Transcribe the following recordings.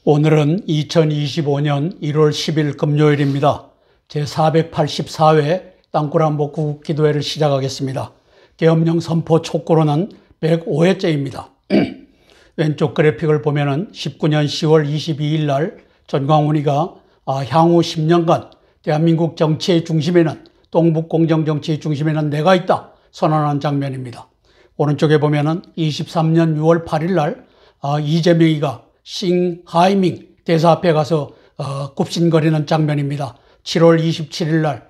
오늘은 2025년 1월 10일 금요일입니다. 제484회 땅굴안보 구국기도회를 시작하겠습니다. 계엄령 선포 촉구로는 105회째입니다. 왼쪽 그래픽을 보면은 19년 10월 22일 날 전광훈이가 향후 10년간 대한민국 정치의 중심에는 동북공정 정치의 중심에는 내가 있다 선언한 장면입니다. 오른쪽에 보면은 23년 6월 8일 날 이재명이가 싱하이밍 대사 앞에 가서 굽신거리는 장면입니다. 7월 27일 날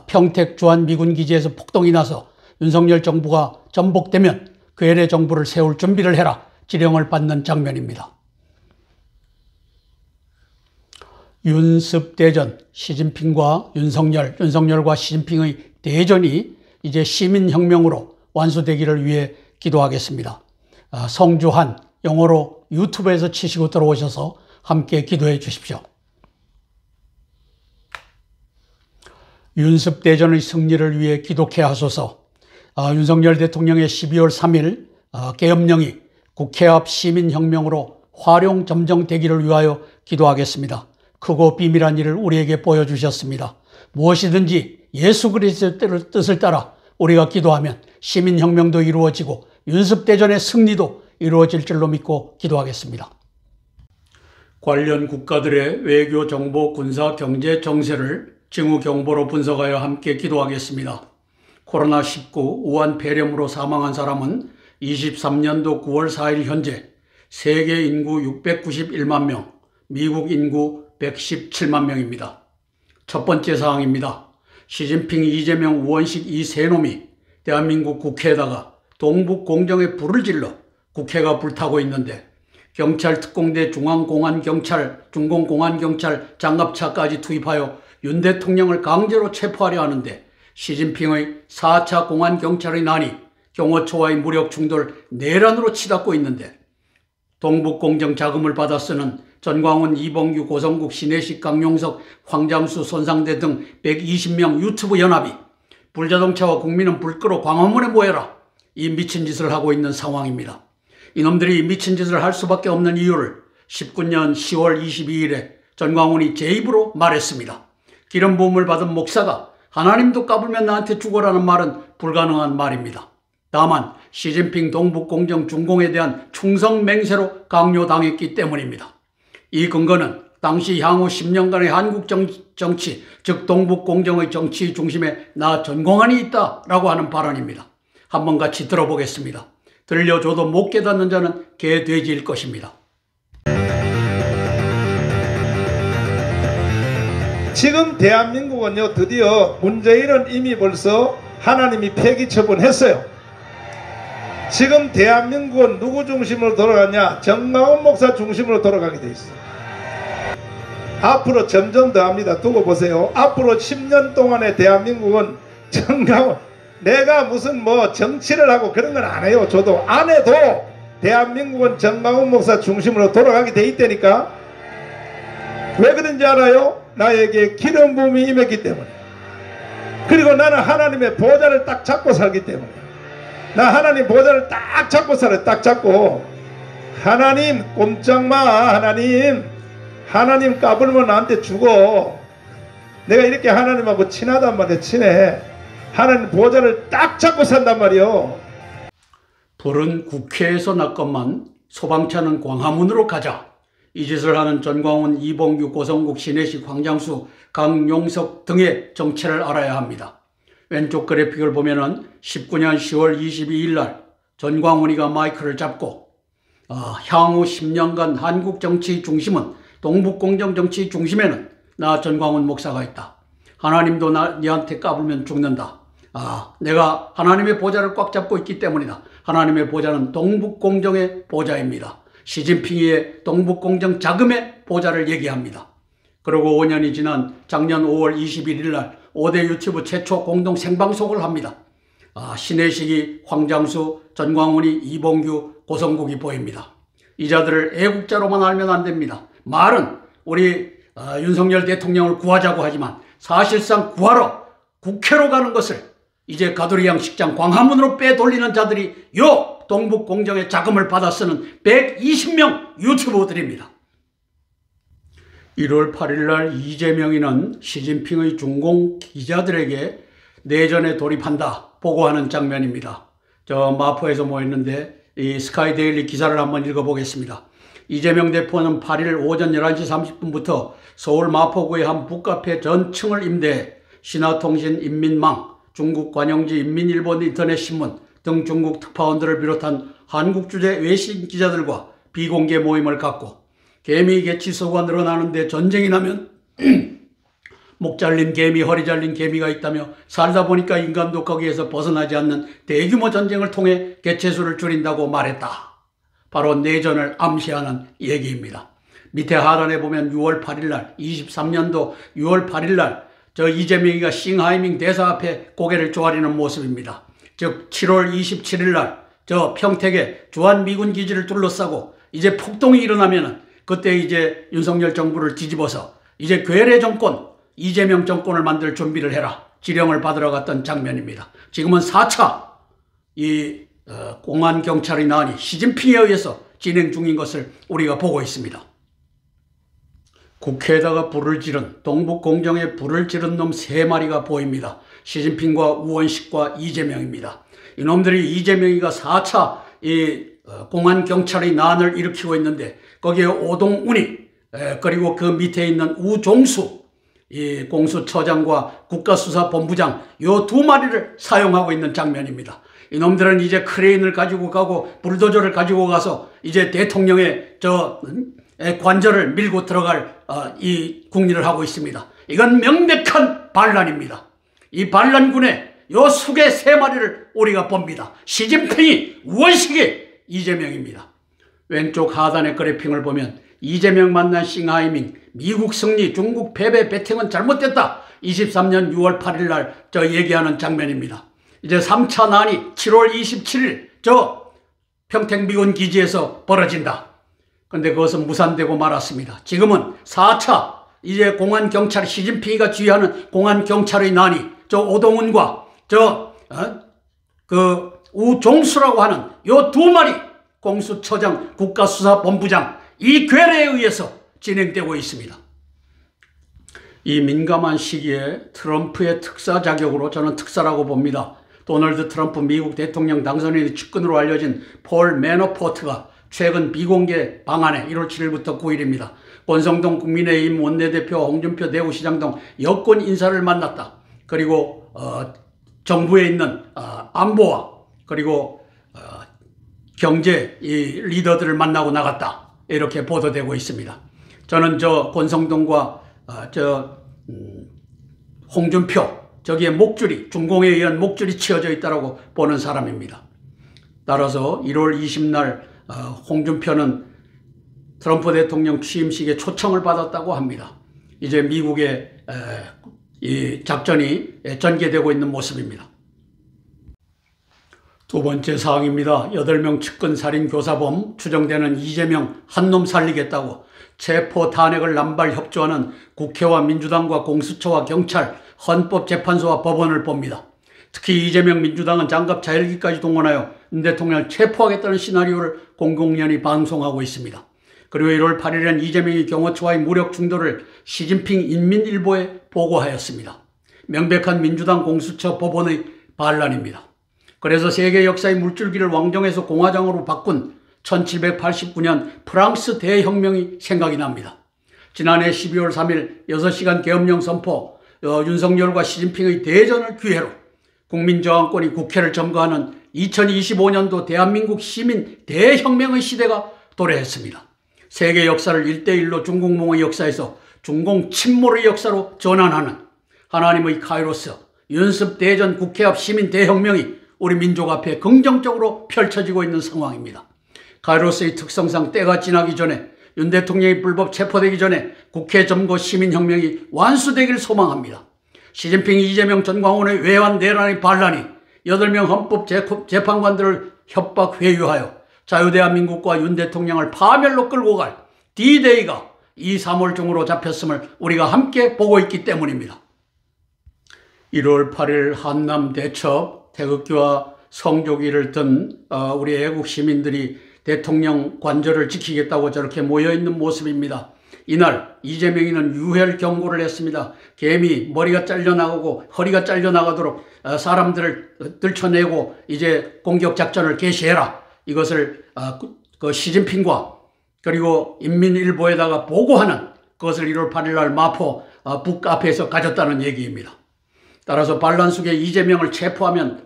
평택 주한 미군 기지에서 폭동이 나서 윤석열 정부가 전복되면 그 LA 정부를 세울 준비를 해라 지령을 받는 장면입니다. 윤습 대전, 시진핑과 윤석열과 시진핑의 대전이 이제 시민혁명으로 완수되기를 위해 기도하겠습니다. 성주한 영어로 유튜브에서 치시고 들어오셔서 함께 기도해 주십시오. 윤습대전의 승리를 위해 기독해 하소서. 윤석열 대통령의 12월 3일 계엄령이 국회 앞 시민혁명으로 활용 점정되기를 위하여 기도하겠습니다. 크고 비밀한 일을 우리에게 보여주셨습니다. 무엇이든지 예수 그리스도의 뜻을 따라 우리가 기도하면 시민혁명도 이루어지고 윤습대전의 승리도 이루어질 줄로 믿고 기도하겠습니다. 관련 국가들의 외교, 정보, 군사, 경제 정세를 징후 경보로 분석하여 함께 기도하겠습니다. 코로나19 우한 폐렴으로 사망한 사람은 23년도 9월 4일 현재 세계 인구 691만 명, 미국 인구 117만 명입니다. 첫 번째 사항입니다. 시진핑, 이재명, 우원식 이 세 놈이 대한민국 국회에다가 동북공정에 불을 질러 국회가 불타고 있는데 경찰 특공대, 중앙공안경찰, 중공공안경찰 장갑차까지 투입하여 윤 대통령을 강제로 체포하려 하는데 시진핑의 4차 공안경찰의 난이 경호처와의 무력 충돌 내란으로 치닫고 있는데 동북공정 자금을 받아 쓰는 전광훈, 이봉규, 고성국, 신혜식, 강용석, 황장수, 손상대 등 120명 유튜브 연합이 불자동차와 국민은 불 끄러 광화문에 모여라 이 미친 짓을 하고 있는 상황입니다. 이놈들이 미친 짓을 할 수밖에 없는 이유를 19년 10월 22일에 전광훈이 제 입으로 말했습니다. 기름 부음을 받은 목사가 하나님도 까불면 나한테 죽어라는 말은 불가능한 말입니다. 다만 시진핑 동북공정 중공에 대한 충성 맹세로 강요당했기 때문입니다. 이 근거는 당시 향후 10년간의 한국 정치, 즉 동북공정의 정치 중심에 나 전광훈이 있다라고 하는 발언입니다. 한번 같이 들어보겠습니다. 들려줘도 못 깨닫는 자는 개돼지일 것입니다. 지금 대한민국은요, 드디어 문재인은 이미 벌써 하나님이 폐기 처분했어요. 지금 대한민국은 누구 중심으로 돌아가냐? 전광훈 목사 중심으로 돌아가게 돼 있어요. 앞으로 점점 더 합니다. 두고 보세요. 앞으로 10년 동안의 대한민국은 전광훈, 내가 무슨 정치를 하고 그런 건 안 해요. 저도 안 해도 대한민국은 전광훈 목사 중심으로 돌아가게 돼 있다니까. 왜 그런지 알아요? 나에게 기름 부음이 임했기 때문에. 그리고 나는 하나님의 보좌를 딱 잡고 살기 때문에. 나 하나님 보좌를 딱 잡고 살아요. 딱 잡고. 하나님 꼼짝마. 하나님 까불면 나한테 죽어. 내가 이렇게 하나님하고 친하단 말이야. 친해. 하나님 보좌를 딱 잡고 산단 말이요. 불은 국회에서 났건만 소방차는 광화문으로 가자. 이 짓을 하는 전광훈, 이봉규, 고성국, 신혜식, 황장수, 강용석 등의 정체를 알아야 합니다. 왼쪽 그래픽을 보면은 19년 10월 22일 날 전광훈이가 마이크를 잡고 향후 10년간 한국 정치의 중심은 동북공정 정치의 중심에는 나 전광훈 목사가 있다. 하나님도 니한테 까불면 죽는다. 내가 하나님의 보좌를 꽉 잡고 있기 때문이다. 하나님의 보좌는 동북공정의 보좌입니다. 시진핑의 동북공정 자금의 보좌를 얘기합니다. 그리고 5년이 지난 작년 5월 21일 날 5대 유튜브 최초 공동 생방송을 합니다. 신혜식이, 황장수, 전광훈이, 이봉규, 고성국이 보입니다. 이 자들을 애국자로만 알면 안 됩니다. 말은 우리 윤석열 대통령을 구하자고 하지만 사실상 구하러 국회로 가는 것을 이제 가두리 양식장 광화문으로 빼돌리는 자들이 동북공정의 자금을 받아 쓰는 120명 유튜버들입니다. 1월 8일 날 이재명이는 시진핑의 중공 기자들에게 내전에 돌입한다 보고하는 장면입니다. 저 마포에서 모였는데 이 스카이데일리 기사를 한번 읽어보겠습니다. 이재명 대표는 8일 오전 11시 30분부터 서울 마포구의 한 북카페 전층을 임대해 신화통신, 인민망, 중국 관영지 인민일보 인터넷신문 등 중국 특파원들을 비롯한 한국 주재 외신 기자들과 비공개 모임을 갖고 개미 개체수가 늘어나는데 전쟁이 나면 목 잘린 개미, 허리 잘린 개미가 있다며 살다 보니까 인간도 거기에서 벗어나지 않는 대규모 전쟁을 통해 개체수를 줄인다고 말했다. 바로 내전을 암시하는 얘기입니다. 밑에 하단에 보면 6월 8일 날 23년도 6월 8일 날 저 이재명이가 싱하이밍 대사 앞에 고개를 조아리는 모습입니다. 즉 7월 27일 날 저 평택에 주한미군 기지를 둘러싸고 이제 폭동이 일어나면은 그때 이제 윤석열 정부를 뒤집어서 이제 괴뢰 정권, 이재명 정권을 만들 준비를 해라. 지령을 받으러 갔던 장면입니다. 지금은 4차 공안 경찰의 난이 시진핑에 의해서 진행 중인 것을 우리가 보고 있습니다. 국회에다가 불을 지른 동북공정에 불을 지른 놈 3마리가 보입니다. 시진핑과 우원식과 이재명입니다. 이놈들이 이재명이가 4차 공안 경찰의 난을 일으키고 있는데 거기에 오동훈이 그리고 그 밑에 있는 우종수 이 공수처장과 국가수사본부장 요 2마리를 사용하고 있는 장면입니다. 이놈들은 이제 크레인을 가지고 가고 불도저를 가지고 가서 이제 대통령의 관절을 밀고 들어갈 이 궁리를 하고 있습니다. 이건 명백한 반란입니다. 이 반란군의 요 숙의 3마리를 우리가 봅니다. 시진핑이, 우원식이, 이재명입니다. 왼쪽 하단의 그래핑을 보면 이재명 만난 싱하이밍, 미국 승리, 중국 패배, 배팅은 잘못됐다. 23년 6월 8일 날 얘기하는 장면입니다. 이제 3차 난이 7월 27일 평택 미군 기지에서 벌어진다. 그런데 그것은 무산되고 말았습니다. 지금은 4차 이제 공안 경찰 시진핑이가 지휘하는 공안 경찰의 난이 오동훈과 우종수라고 하는 요 2마리 공수처장, 국가수사본부장 이 괴뢰에 의해서 진행되고 있습니다. 이 민감한 시기에 트럼프의 특사 자격으로 저는 특사라고 봅니다. 도널드 트럼프 미국 대통령 당선인의 측근으로 알려진 폴 매너포트가 최근 비공개 방안에 1월 7일부터 9일입니다. 권성동 국민의힘 원내대표, 홍준표 대구시장 등 여권 인사를 만났다. 그리고 정부에 있는 안보와 그리고 경제 이 리더들을 만나고 나갔다. 이렇게 보도되고 있습니다. 저는 권성동과 홍준표 저기에 목줄이 중공에 의한 목줄이 치어져 있다고 보는 사람입니다. 따라서 1월 20날 홍준표는 트럼프 대통령 취임식에 초청을 받았다고 합니다. 이제 미국의 이 작전이 전개되고 있는 모습입니다. 두 번째 사항입니다. 8명 측근 살인 교사범 추정되는 이재명 한놈 살리겠다고 체포 탄핵을 남발 협조하는 국회와 민주당과 공수처와 경찰, 헌법재판소와 법원을 봅니다. 특히 이재명 민주당은 장갑 자헬기까지 동원하여 윤 대통령을 체포하겠다는 시나리오를 공공연히 방송하고 있습니다. 그리고 1월 8일엔 이재명이 경호처와의 무력 충돌을 시진핑 인민일보에 보고하였습니다. 명백한 민주당 공수처 법원의 반란입니다. 그래서 세계 역사의 물줄기를 왕정에서 공화정으로 바꾼 1789년 프랑스 대혁명이 생각이 납니다. 지난해 12월 3일 6시간 계엄령 선포, 윤석열과 시진핑의 대전을 기회로 국민저항권이 국회를 점거하는 2025년도 대한민국 시민 대혁명의 시대가 도래했습니다. 세계 역사를 1대1로 중공몽의 역사에서 중공 침몰의 역사로 전환하는 하나님의 카이로스, 연습 대전 국회 앞 시민 대혁명이 우리 민족 앞에 긍정적으로 펼쳐지고 있는 상황입니다. 카이로스의 특성상 때가 지나기 전에 윤 대통령이 불법 체포되기 전에 국회 점거 시민혁명이 완수되길 소망합니다. 시진핑, 이재명, 전광훈의 외환 내란의 반란이 8명 헌법재판관들을 협박 회유하여 자유대한민국과 윤 대통령을 파멸로 끌고 갈 D-Day가 2, 3월 중으로 잡혔음을 우리가 함께 보고 있기 때문입니다. 1월 8일 한남 대첩 태극기와 성조기를 든 우리 애국 시민들이 대통령 관절을 지키겠다고 저렇게 모여있는 모습입니다. 이날 이재명이는 유혈 경고를 했습니다. 개미 머리가 잘려나가고 허리가 잘려나가도록 사람들을 들쳐내고 이제 공격 작전을 개시해라. 이것을 그 시진핑과 그리고 인민일보에다가 보고하는 그것을 1월 8일 날 마포 북카페에서 가졌다는 얘기입니다. 따라서 반란숙의 이재명을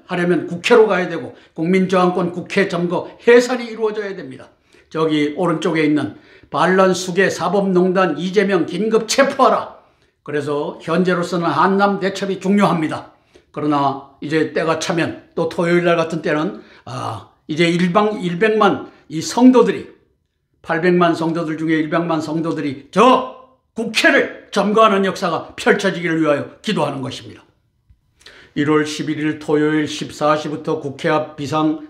하려면 국회로 가야 되고 국민저항권 국회 점거 해산이 이루어져야 됩니다. 저기 오른쪽에 있는 반란숙의 사법농단 이재명 긴급 체포하라. 그래서 현재로서는 한남 대첩이 중요합니다. 그러나 이제 때가 차면 또 토요일 날 같은 때는 이제 100만 이 성도들이 800만 성도들 중에 100만 성도들이 저 국회를 점거하는 역사가 펼쳐지기를 위하여 기도하는 것입니다. 1월 11일 토요일 14시부터 국회 앞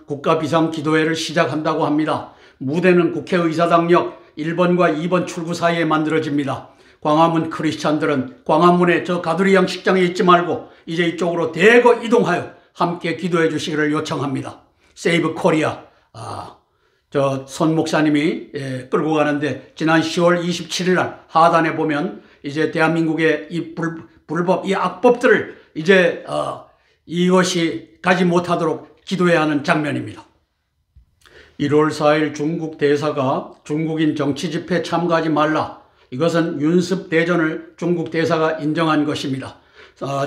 국가 비상기도회를 시작한다고 합니다. 무대는 국회의사당역 1번과 2번 출구 사이에 만들어집니다. 광화문 크리스찬들은 광화문에 저 가두리 양식장에 있지 말고 이제 이쪽으로 대거 이동하여 함께 기도해 주시기를 요청합니다. 세이브 코리아 저 손 목사님이 끌고 가는데 지난 10월 27일 날 하단에 보면 이제 대한민국의 이 불법 이 악법들을 이제 이것이 가지 못하도록 기도해야 하는 장면입니다. 1월 4일 중국 대사가 중국인 정치 집회 참가하지 말라. 이것은 윤습 대전을 중국 대사가 인정한 것입니다.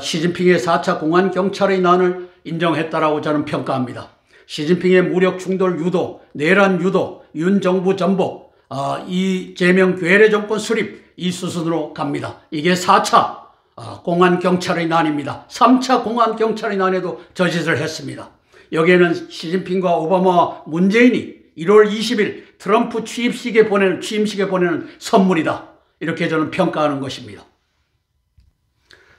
시진핑의 4차 공안 경찰의 난을 인정했다라고 저는 평가합니다. 시진핑의 무력 충돌 유도, 내란 유도, 윤 정부 전복, 이재명 괴뢰 정권 수립 이 수순으로 갑니다. 이게 4차 공안 경찰의 난입니다. 3차 공안 경찰의 난에도 저짓을 했습니다. 여기에는 시진핑과 오바마와 문재인이 1월 20일 트럼프 취임식에 보내는 선물이다. 이렇게 저는 평가하는 것입니다.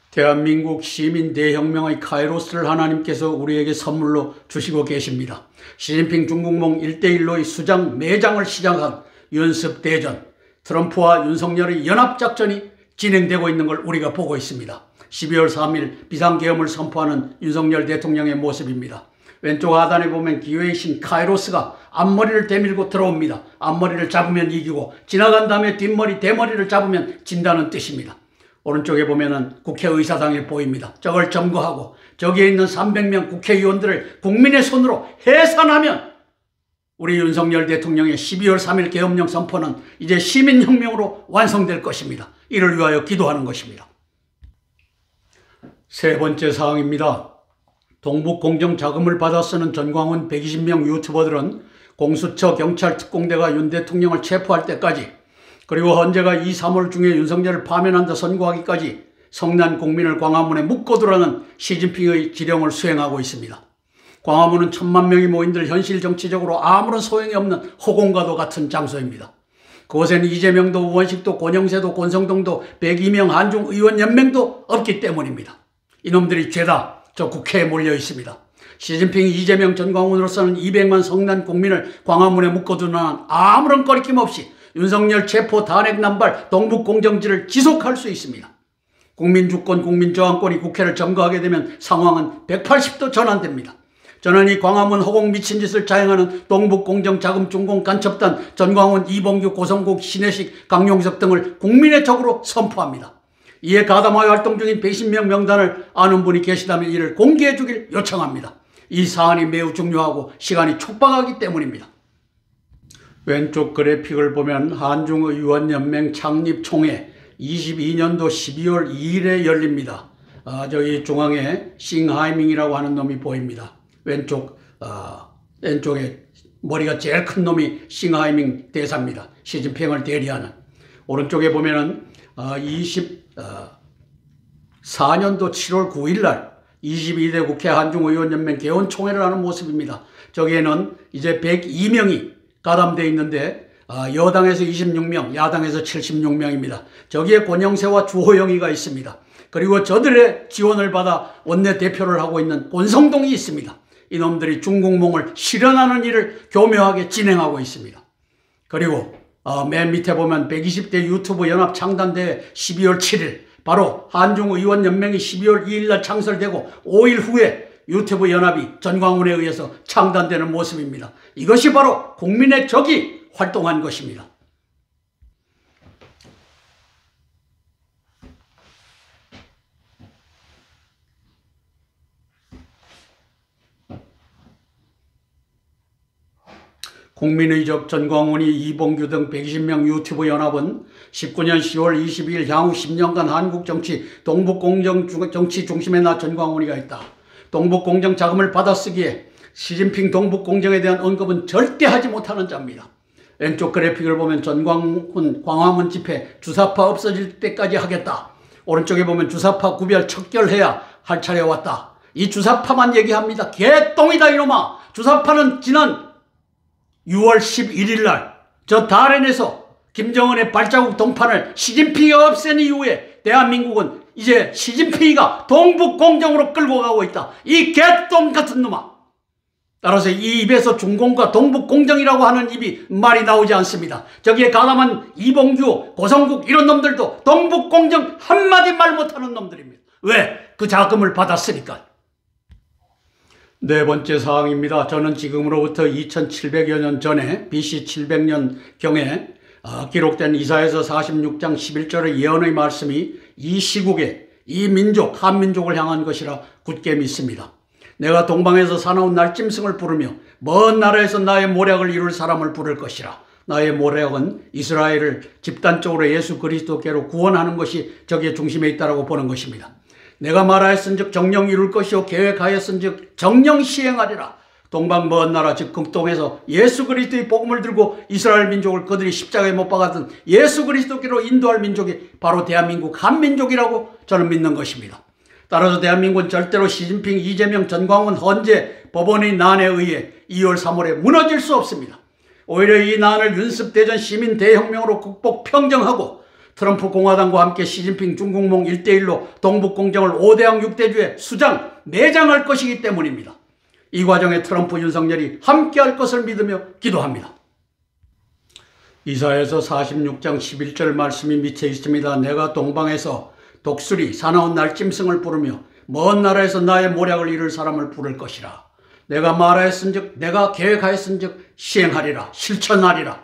대한민국 시민 대혁명의 카이로스를 하나님께서 우리에게 선물로 주시고 계십니다. 시진핑 중국몽 1대1로의 수장 매장을 시작한 연습대전, 트럼프와 윤석열의 연합작전이 진행되고 있는 걸 우리가 보고 있습니다. 12월 3일 비상계엄을 선포하는 윤석열 대통령의 모습입니다. 왼쪽 하단에 보면 기회의 신 카이로스가 앞머리를 대밀고 들어옵니다. 앞머리를 잡으면 이기고 지나간 다음에 뒷머리 대머리를 잡으면 진다는 뜻입니다. 오른쪽에 보면은 국회의사당이 보입니다. 저걸 점거하고 저기에 있는 300명 국회의원들을 국민의 손으로 해산하면 우리 윤석열 대통령의 12월 3일 계엄령 선포는 이제 시민혁명으로 완성될 것입니다. 이를 위하여 기도하는 것입니다. 세 번째 사항입니다. 동북공정 자금을 받아 쓰는 전광훈 120명 유튜버들은 공수처 경찰 특공대가 윤 대통령을 체포할 때까지 그리고 헌재가 2, 3월 중에 윤석열을 파면한다 선고하기까지 성난 국민을 광화문에 묶어두라는 시진핑의 지령을 수행하고 있습니다. 광화문은 1000만 명이 모인들 현실 정치적으로 아무런 소용이 없는 허공과도 같은 장소입니다. 그곳에는 이재명도 우원식도 권영세도 권성동도 102명 한중 의원 연맹도 없기 때문입니다. 이놈들이 죄다 저 국회에 몰려 있습니다. 시진핑이 이재명 전광훈으로서는 200만 성난 국민을 광화문에 묶어두는 한 아무런 거리낌 없이 윤석열 체포 단핵 남발 동북공정지를 지속할 수 있습니다. 국민주권, 국민저항권이 국회를 점거하게 되면 상황은 180도 전환됩니다. 저는 이 광화문 허공 미친 짓을 자행하는 동북공정자금중공간첩단 전광훈, 이봉규, 고성국, 신혜식, 강용석 등을 국민의 적으로 선포합니다. 이에 가담하여 활동 중인 110명 명단을 아는 분이 계시다면 이를 공개해 주길 요청합니다. 이 사안이 매우 중요하고 시간이 촉박하기 때문입니다. 왼쪽 그래픽을 보면 한중의원연맹 창립총회 22년도 12월 2일에 열립니다. 저기 중앙에 싱하이밍이라고 하는 놈이 보입니다. 왼쪽에 머리가 제일 큰 놈이 싱하이밍 대사입니다. 시진핑을 대리하는. 오른쪽에 보면은 24년도 7월 9일 날 22대 국회 한중의원연맹 개원총회를 하는 모습입니다. 저기에는 이제 102명이 가담되어 있는데 여당에서 26명, 야당에서 76명입니다. 저기에 권영세와 주호영이가 있습니다. 그리고 저들의 지원을 받아 원내대표를 하고 있는 권성동이 있습니다. 이놈들이 중국몽을 실현하는 일을 교묘하게 진행하고 있습니다. 그리고 맨 밑에 보면 120대 유튜브 연합 창단대회 12월 7일 바로 한중의원연맹이 12월 2일 날 창설되고 5일 후에 유튜브 연합이 전광훈에 의해서 창단되는 모습입니다. 이것이 바로 국민의 적이 활동한 것입니다. 국민의적 전광훈이 이봉규 등 120명 유튜브 연합은 19년 10월 22일 향후 10년간 한국 정치 동북공정 정치 중심에 나 전광훈이가 있다. 동북공정 자금을 받아쓰기에 시진핑 동북공정에 대한 언급은 절대 하지 못하는 자입니다. 왼쪽 그래픽을 보면 전광훈 광화문 집회 주사파 없어질 때까지 하겠다. 오른쪽에 보면 주사파 구별 척결해야 할 차례 왔다. 이 주사파만 얘기합니다. 개똥이다 이놈아. 주사파는 지난 6월 11일 날 저 다롄에서 김정은의 발자국 동판을 시진핑이 없앤 이후에 대한민국은 이제 시진핑이가 동북공정으로 끌고 가고 있다. 이 개똥 같은 놈아. 따라서 이 입에서 중공과 동북공정이라고 하는 입이 말이 나오지 않습니다. 저기에 가담한 이봉규, 고성국 이런 놈들도 동북공정 한마디 말 못하는 놈들입니다. 왜? 그 자금을 받았으니까. 네 번째 사항입니다. 저는 지금으로부터 2700여 년 전에 BC 700년경에 기록된 이사야서 46장 11절의 예언의 말씀이 이 시국에 이 민족, 한민족을 향한 것이라 굳게 믿습니다. 내가 동방에서 사나운 날짐승을 부르며 먼 나라에서 나의 모략을 이룰 사람을 부를 것이라. 나의 모략은 이스라엘을 집단적으로 예수 그리스도께로 구원하는 것이 저기에 중심에 있다고 보는 것입니다. 내가 말하였은즉 정령 이룰 것이요 계획하였은즉 정령 시행하리라. 동방 먼 나라 즉 극동에서 예수 그리스도의 복음을 들고 이스라엘 민족을 그들이 십자가에 못 박았던 예수 그리스도께로 인도할 민족이 바로 대한민국 한민족이라고 저는 믿는 것입니다. 따라서 대한민국은 절대로 시진핑, 이재명, 전광훈, 헌재, 법원의 난에 의해 2월 3월에 무너질 수 없습니다. 오히려 이 난을 윤습대전 시민 대혁명으로 극복 평정하고 트럼프 공화당과 함께 시진핑 중국몽 1대1로 동북공정을 5대양 6대주에 수장, 내장할 것이기 때문입니다. 이 과정에 트럼프, 윤석열이 함께할 것을 믿으며 기도합니다. 이사야서 46장 11절 말씀이 밑에 있습니다. 내가 동방에서 독수리, 사나운 날짐승을 부르며 먼 나라에서 나의 모략을 이룰 사람을 부를 것이라. 내가 말하였은즉 내가 계획하였은즉 시행하리라, 실천하리라.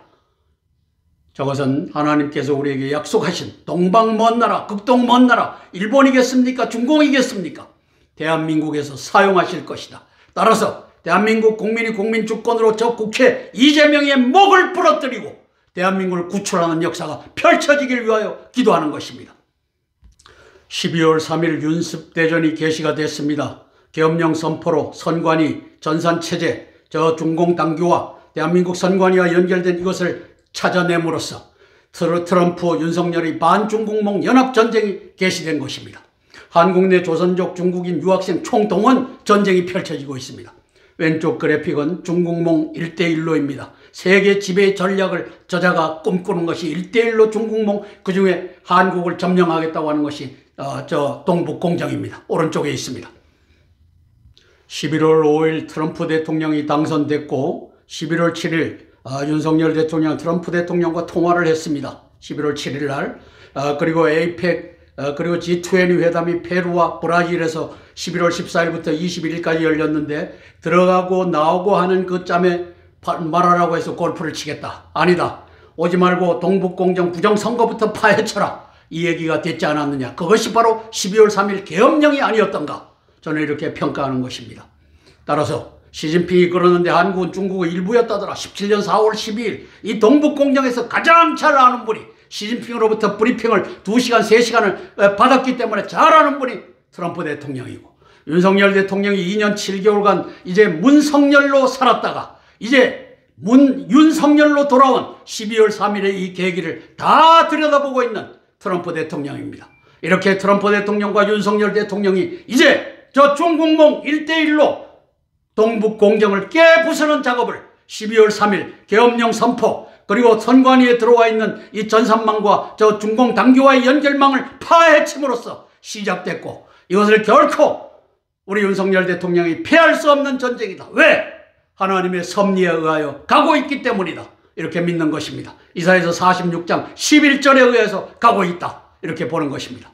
저것은 하나님께서 우리에게 약속하신 동방 먼 나라, 극동 먼 나라, 일본이겠습니까? 중공이겠습니까? 대한민국에서 사용하실 것이다. 따라서 대한민국 국민이 국민 주권으로 저 국회 이재명의 목을 부러뜨리고 대한민국을 구출하는 역사가 펼쳐지길 위하여 기도하는 것입니다. 12월 3일 윤습대전이 개시가 됐습니다. 계엄령 선포로 선관위, 전산체제, 저 중공당규와 대한민국 선관위와 연결된 이것을 찾아냄으로써 트럼프, 윤석열의 반중국몽 연합전쟁이 개시된 것입니다. 한국 내 조선족 중국인 유학생 총동원 전쟁이 펼쳐지고 있습니다. 왼쪽 그래픽은 중국몽 1대1로입니다. 세계 지배 전략을 저자가 꿈꾸는 것이 1대1로 중국몽, 그 중에 한국을 점령하겠다고 하는 것이 저 동북공정입니다. 오른쪽에 있습니다. 11월 5일 트럼프 대통령이 당선됐고 11월 7일 윤석열 대통령 트럼프 대통령과 통화를 했습니다. 11월 7일 날. 그리고 APEC 그리고 G20 회담이 페루와 브라질에서 11월 14일부터 21일까지 열렸는데 들어가고 나오고 하는 그 짬에 말하라고 해서 골프를 치겠다. 아니다. 오지 말고 동북공정 부정선거부터 파헤쳐라. 이 얘기가 됐지 않았느냐. 그것이 바로 12월 3일 계엄령이 아니었던가. 저는 이렇게 평가하는 것입니다. 따라서 시진핑이 그러는데 한국은 중국의 일부였다더라. 17년 4월 12일 이 동북공정에서 가장 잘 아는 분이 시진핑으로부터 브리핑을 2시간, 3시간을 받았기 때문에 잘 아는 분이 트럼프 대통령이고 윤석열 대통령이 2년 7개월간 이제 문석열로 살았다가 이제 윤석열로 돌아온 12월 3일의 이 계기를 다 들여다보고 있는 트럼프 대통령입니다. 이렇게 트럼프 대통령과 윤석열 대통령이 이제 저 중국몽 1대1로 동북공정을 깨부수는 작업을 12월 3일 계엄령 선포 그리고 선관위에 들어와 있는 이 전산망과 저 중공당규와의 연결망을 파헤침으로써 시작됐고 이것을 결코 우리 윤석열 대통령이 피할 수 없는 전쟁이다. 왜? 하나님의 섭리에 의하여 가고 있기 때문이다. 이렇게 믿는 것입니다. 이사야서 46장 11절에 의해서 가고 있다. 이렇게 보는 것입니다.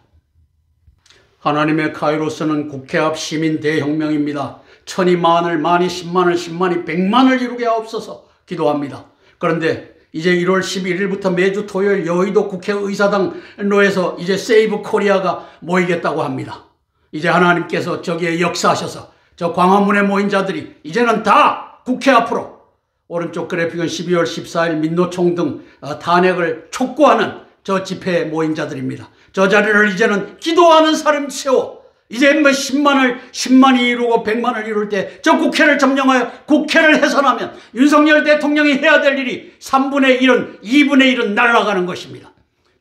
하나님의 카이로스는 국회 앞 시민 대혁명입니다. 천이 만을, 만이 10만을, 10만이 100만을 이루게 하옵소서 기도합니다. 그런데 이제 1월 11일부터 매주 토요일 여의도 국회의사당로에서 이제 세이브 코리아가 모이겠다고 합니다. 이제 하나님께서 저기에 역사하셔서 저 광화문에 모인 자들이 이제는 다 국회 앞으로 오른쪽 그래픽은 12월 14일 민노총 등 탄핵을 촉구하는 저 집회에 모인 자들입니다. 저 자리를 이제는 기도하는 사람 세워 이제 뭐 10만이 이루고 100만을 이룰 때 저 국회를 점령하여 국회를 해산하면 윤석열 대통령이 해야 될 일이 3분의 1은 2분의 1은 날아가는 것입니다.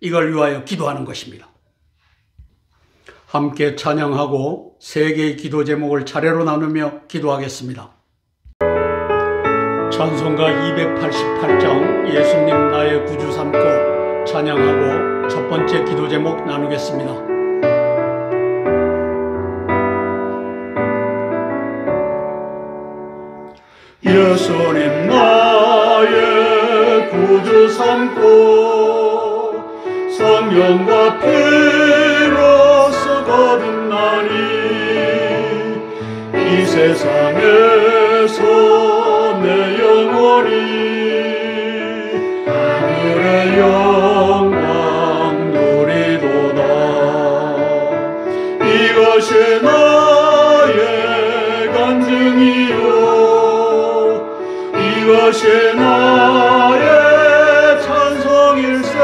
이걸 위하여 기도하는 것입니다. 함께 찬양하고 세 개의 기도 제목을 차례로 나누며 기도하겠습니다. 찬송가 288장 예수님 나의 구주 삼고 찬양하고 첫 번째 기도 제목 나누겠습니다. 예수님 나의 구주 삼고 성령과 피로써 거듭나니 이 세상에서 내 영혼이 하늘의 영광 누리도다. 이것이 나의 간증이요 이것이 나의 찬송일세.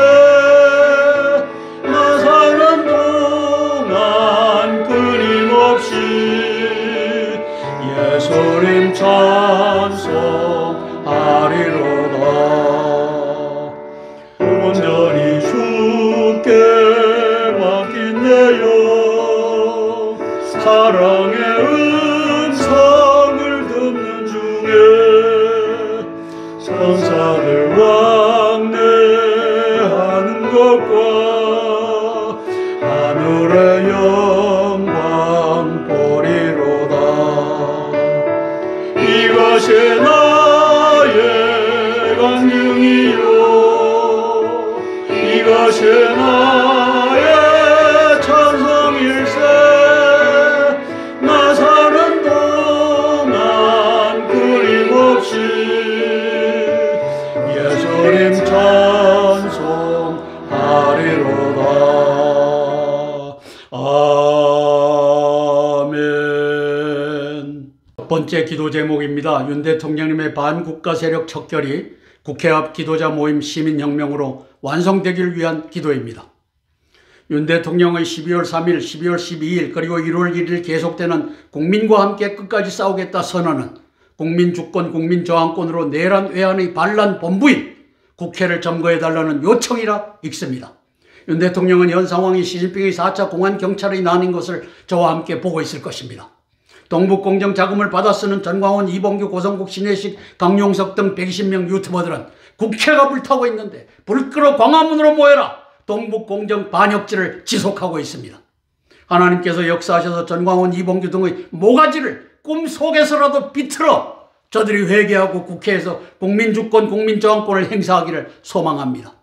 나 사는 동안 끊임없이 예수님 찬송하리로다. 온전히 주께 맡긴 내 영 사랑의 음성을 듣는 중에 천사들 왕래하는 것과 하늘의 영광 보리로다. 이것이 나의 간증이요 이것이 나의 찬송일세. 나 사는 동안 끊임없이 예수님 찬송하리로다. 아멘. 첫 번째 기도 제목입니다. 윤 대통령님의 반국가 세력 척결이 국회 앞 기도자 모임 시민혁명으로 완성되기를 위한 기도입니다. 윤 대통령의 12월 3일, 12월 12일 그리고 1월 1일 계속되는 국민과 함께 끝까지 싸우겠다 선언은 국민주권, 국민저항권으로 내란 외환의 반란 본부인 국회를 점거해달라는 요청이라 읽습니다. 윤 대통령은 현 상황이 시진핑의 4차 공안경찰의 난인 것을 저와 함께 보고 있을 것입니다. 동북공정 자금을 받아 쓰는 전광훈, 이봉규, 고성국, 신혜식, 강용석 등 120명 유튜버들은 국회가 불타고 있는데 불 끄러 광화문으로 모여라 동북공정 반역죄를 지속하고 있습니다. 하나님께서 역사하셔서 전광훈, 이봉규 등의 모가지를 꿈속에서라도 비틀어 저들이 회개하고 국회에서 국민주권, 국민저항권을 행사하기를 소망합니다.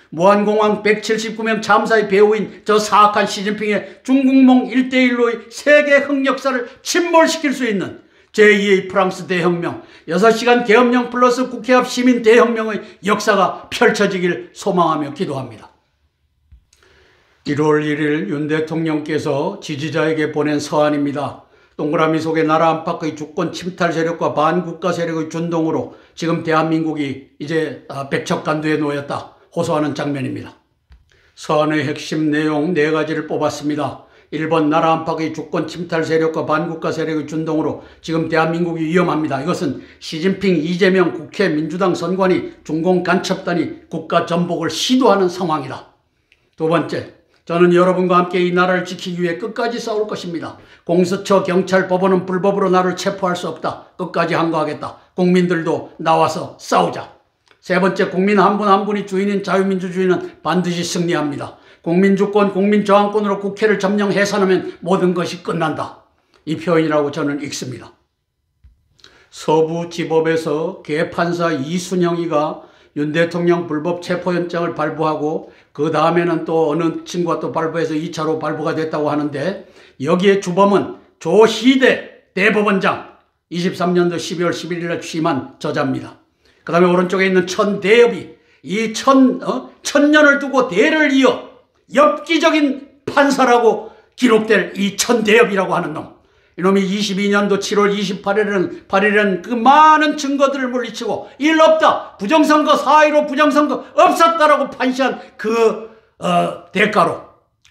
무한공항 179명 참사의 배후인 저 사악한 시진핑의 중국몽 1대1로의 세계 흑역사를 침몰시킬 수 있는 제2의 프랑스 대혁명, 6시간 계엄령 플러스 국회 앞 시민 대혁명의 역사가 펼쳐지길 소망하며 기도합니다. 1월 1일 윤 대통령께서 지지자에게 보낸 서한입니다. 동그라미 속에 나라 안팎의 주권 침탈 세력과 반국가 세력의 준동으로 지금 대한민국이 이제 백척간두에 놓였다 호소하는 장면입니다. 서한의 핵심 내용 4가지를 뽑았습니다. 1번 나라 안팎의 주권 침탈 세력과 반국가 세력의 준동으로 지금 대한민국이 위험합니다. 이것은 시진핑, 이재명, 국회, 민주당 선관위, 중공 간첩단이 국가 전복을 시도하는 상황이다. 2번째, 저는 여러분과 함께 이 나라를 지키기 위해 끝까지 싸울 것입니다. 공수처, 경찰, 법원은 불법으로 나를 체포할 수 없다. 끝까지 항거하겠다. 국민들도 나와서 싸우자. 3번째, 국민 한 분 한 분이 주인인 자유민주주의는 반드시 승리합니다. 국민주권, 국민저항권으로 국회를 점령 해산하면 모든 것이 끝난다. 이 표현이라고 저는 읽습니다. 서부지법에서 개판사 이순영이가 윤 대통령 불법 체포영장을 발부하고 그 다음에는 또 어느 친구가 또 발부해서 2차로 발부가 됐다고 하는데 여기에 주범은 조희대 대법원장 23년도 12월 11일에 취임한 저자입니다. 그 다음에 오른쪽에 있는 천대엽이 이 천년을 두고 대를 이어 엽기적인 판사라고 기록될 이 천대엽이라고 하는 놈. 이놈이 22년도 7월 28일은 그 많은 증거들을 물리치고 일 없다, 부정선거 4.15 부정선거 없었다라고 판시한 그 대가로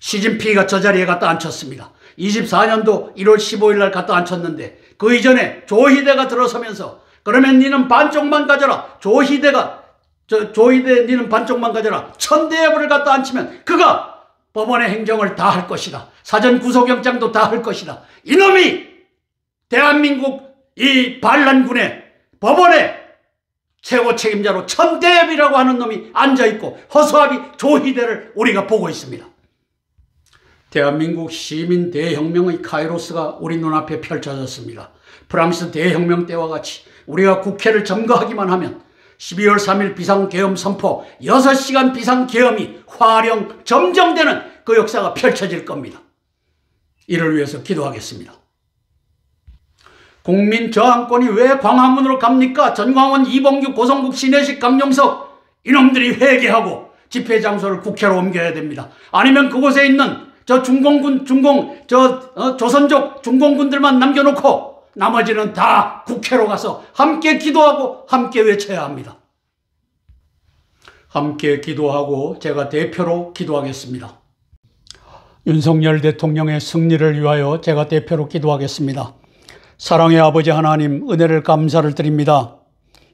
시진핑이가 저 자리에 갖다 앉혔습니다. 24년도 1월 15일 날 갖다 앉혔는데 그 이전에 조희대가 들어서면서 그러면 니는 반쪽만 가져라. 조희대 니는 반쪽만 가져라. 천대엽을 갖다 앉히면 그가 법원의 행정을 다 할 것이다. 사전 구속영장도 다 할 것이다. 이놈이 대한민국 이 반란군의 법원의 최고 책임자로 천대엽이라고 하는 놈이 앉아있고 허수아비 조희대를 우리가 보고 있습니다. 대한민국 시민 대혁명의 카이로스가 우리 눈앞에 펼쳐졌습니다. 프랑스 대혁명 때와 같이 우리가 국회를 점거하기만 하면 12월 3일 비상계엄 선포 6시간 비상계엄이 화령 점정되는 그 역사가 펼쳐질 겁니다. 이를 위해서 기도하겠습니다. 국민 저항권이 왜 광화문으로 갑니까? 전광훈, 이봉규, 고성국, 신혜식, 강용석 이놈들이 회개하고 집회 장소를 국회로 옮겨야 됩니다. 아니면 그곳에 있는 저 조선족 중공군들만 남겨놓고 나머지는 다 국회로 가서 함께 기도하고 함께 외쳐야 합니다. 함께 기도하고 제가 대표로 기도하겠습니다. 윤석열 대통령의 승리를 위하여 제가 대표로 기도하겠습니다. 사랑의 아버지 하나님, 은혜를 감사를 드립니다.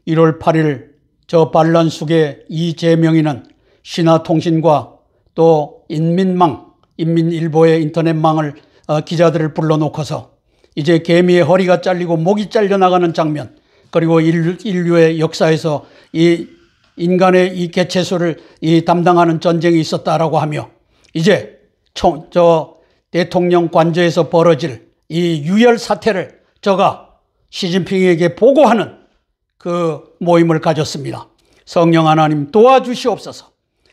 1월 8일 저 반란숙의 이재명이는 신화통신과 또 인민일보의 인터넷망을 기자들을 불러놓고서 이제 개미의 허리가 잘리고 목이 잘려나가는 장면, 그리고 인류의 역사에서 이 인간의 이 개체수를 담당하는 전쟁이 있었다라고 하며 이제 저 대통령 관저에서 벌어질 이 유혈 사태를 저가 시진핑에게 보고하는 그 모임을 가졌습니다. 성령 하나님 도와주시옵소서.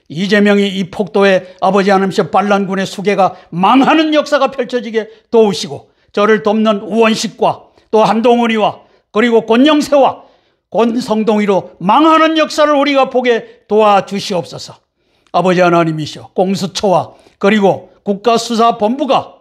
이재명이 이 폭도의 아버지 하나님께서 반란군의 수괴가 망하는 역사가 펼쳐지게 도우시고 저를 돕는 우원식과 또 한동훈이와 그리고 권영세와 권성동이로 망하는 역사를 우리가 보게 도와주시옵소서. 아버지 하나님이시여, 공수처와 그리고 국가수사본부가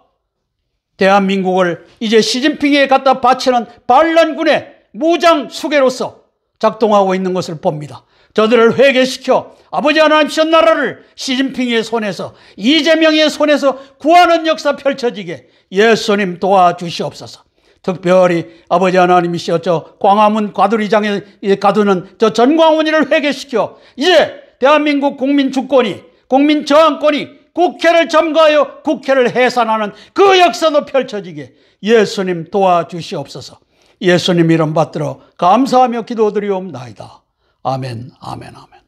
대한민국을 이제 시진핑에 갖다 바치는 반란군의 무장 수괴로서 작동하고 있는 것을 봅니다. 저들을 회개시켜 아버지 하나님의 나라를 시진핑의 손에서, 이재명의 손에서 구하는 역사 펼쳐지게 예수님 도와주시옵소서. 특별히 아버지 하나님이시여 저 광화문 과두리장에 가두는 저 전광훈이를 회개시켜 이제 대한민국 국민 주권이, 국민 저항권이 국회를 점거하여 국회를 해산하는 그 역사도 펼쳐지게 예수님 도와주시옵소서. 예수님 이름 받들어 감사하며 기도드리옵나이다. 아멘, 아멘, 아멘.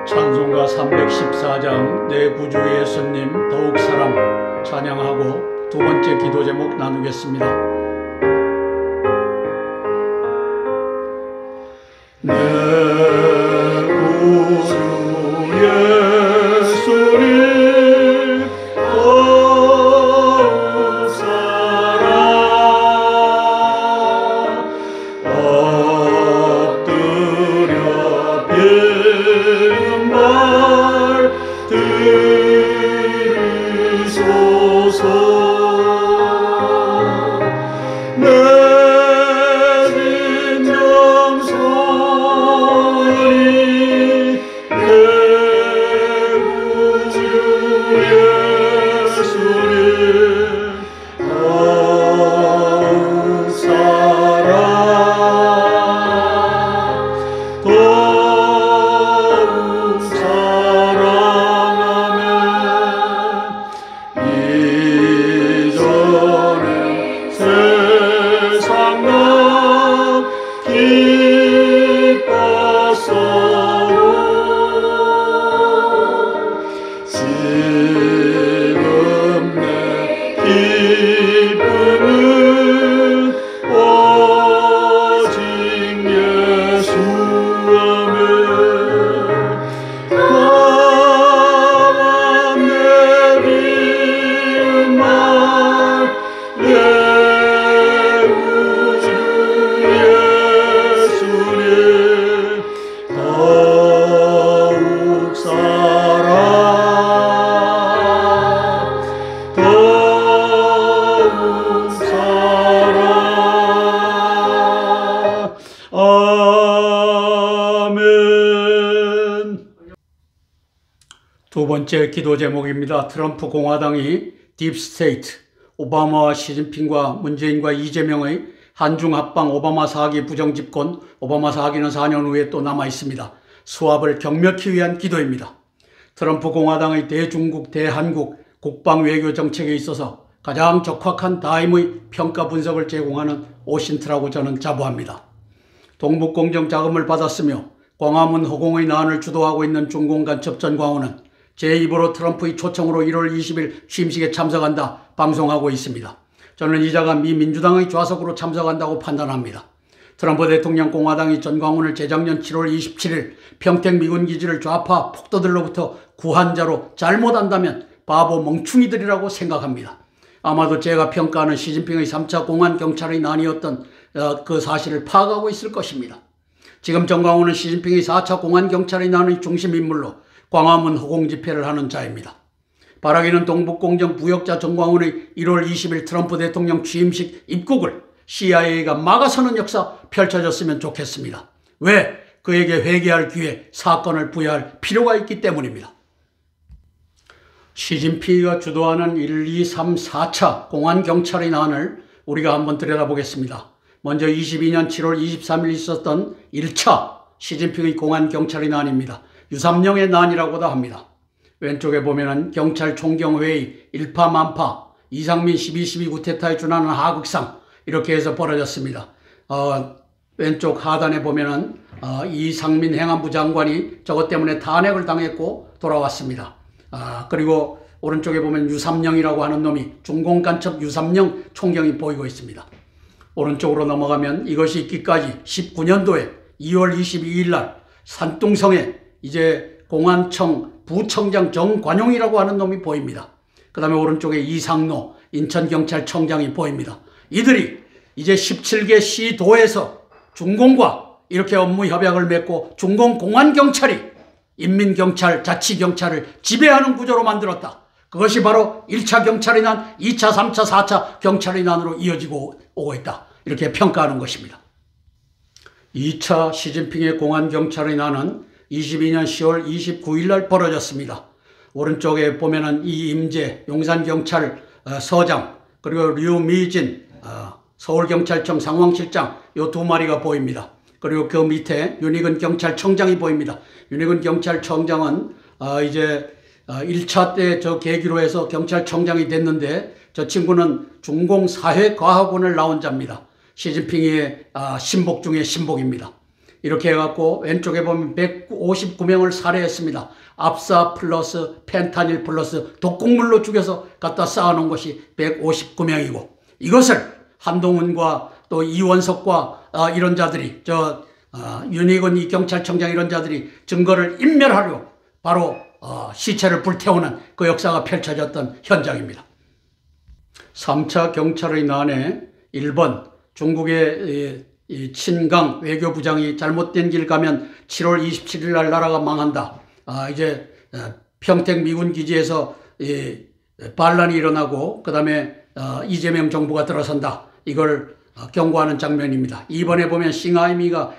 찬송가 314장 내 구주 예수님 더욱 사랑 찬양하고 두 번째 기도 제목 나누겠습니다. 내 구주 예수님 더욱 사랑 엎드려 빌는 말 들으소서. 두 번째 기도 제목입니다. 트럼프 공화당이 딥스테이트, 오바마와 시진핑과 문재인과 이재명의 한중합방 오바마 4기 부정집권, 오바마 4기는 4년 후에 또 남아있습니다. 수합을 경멸하기 위한 기도입니다. 트럼프 공화당의 대중국, 대한국 국방 외교 정책에 있어서 가장 적확한 타임의 평가 분석을 제공하는 오신트라고 저는 자부합니다. 동북공정 자금을 받았으며 광화문 허공의 난을 주도하고 있는 중공 간첩 전광훈은 제 입으로 트럼프의 초청으로 1월 20일 취임식에 참석한다 방송하고 있습니다. 저는 이자가 미 민주당의 좌석으로 참석한다고 판단합니다. 트럼프 대통령 공화당이 전광훈을 재작년 7월 27일 평택 미군기지를 좌파 폭도들로부터 구한 자로 잘못한다면 바보 멍충이들이라고 생각합니다. 아마도 제가 평가하는 시진핑의 3차 공안 경찰의 난이었던 그 사실을 파악하고 있을 것입니다. 지금 전광훈은 시진핑의 4차 공안 경찰의 난의 중심 인물로 광화문 허공 집회를 하는 자입니다. 바라기는 동북공정 부역자 전광훈의 1월 20일 트럼프 대통령 취임식 입국을 CIA가 막아서는 역사 펼쳐졌으면 좋겠습니다. 왜? 그에게 회개할 기회, 사건을 부여할 필요가 있기 때문입니다. 시진핑이가 주도하는 1, 2, 3, 4차 공안경찰의 난을 우리가 한번 들여다보겠습니다. 먼저 22년 7월 23일 있었던 1차 시진핑의 공안경찰의 난입니다. 유삼령의 난이라고도 합니다. 왼쪽에 보면은 경찰 총경회의 일파만파, 이상민 12.12 구테타에 준하는 하극상 이렇게 해서 벌어졌습니다. 왼쪽 하단에 보면은 이상민 행안부 장관이 저것 때문에 탄핵을 당했고 돌아왔습니다. 그리고 오른쪽에 보면 유삼령이라고 하는 놈이 중공간첩 유삼령 총경이 보이고 있습니다. 오른쪽으로 넘어가면 이것이 있기까지 19년도에 2월 22일 날 산둥성에 이제 공안청 부청장 정관용이라고 하는 놈이 보입니다. 그 다음에 오른쪽에 이상노 인천경찰청장이 보입니다. 이들이 이제 17개 시도에서 중공과 이렇게 업무 협약을 맺고 중공공안경찰이 인민경찰, 자치경찰을 지배하는 구조로 만들었다. 그것이 바로 1차 경찰의 난, 2차, 3차, 4차 경찰의 난으로 이어지고 오고 있다. 이렇게 평가하는 것입니다. 2차 시진핑의 공안경찰의 난은 22년 10월 29일 날 벌어졌습니다. 오른쪽에 보면은 이임재 용산경찰 서장, 그리고 류미진 서울경찰청 상황실장 요 두 마리가 보입니다. 그리고 그 밑에 윤희근 경찰청장이 보입니다. 윤희근 경찰청장은 이제 1차 때 저 계기로 해서 경찰청장이 됐는데 저 친구는 중공사회과학원을 나온 자입니다. 시진핑의 신복 중에 신복입니다. 이렇게 해갖고 왼쪽에 보면 159명을 살해했습니다. 압사 플러스 펜타닐 플러스 독극물로 죽여서 갖다 쌓아놓은 것이 159명이고 이것을 한동훈과 또 이원석과 이런 자들이 윤희근 이 경찰청장 이런 자들이 증거를 인멸하려 바로 시체를 불태우는 그 역사가 펼쳐졌던 현장입니다. 3차 경찰의 난에 1번 중국의 친강 외교부장이 잘못된 길 가면 7월 27일 날 나라가 망한다. 이제 평택 미군 기지에서 반란이 일어나고 그 다음에 이재명 정부가 들어선다. 이걸 경고하는 장면입니다. 이번에 보면 싱하이미가